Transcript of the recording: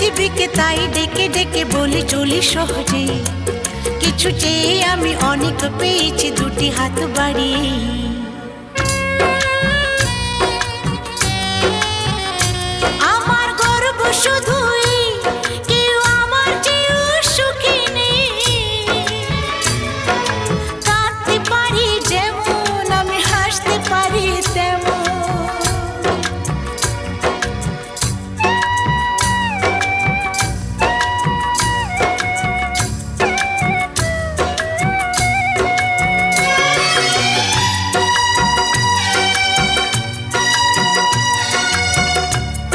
পৃথিবীকে তাই ডেকে ডেকে বলি চলি সহজে, কিছু চেয়ে আমি অনেক পেয়েছি দুটি হাত বাড়িয়ে। আমার গর্ব শুধু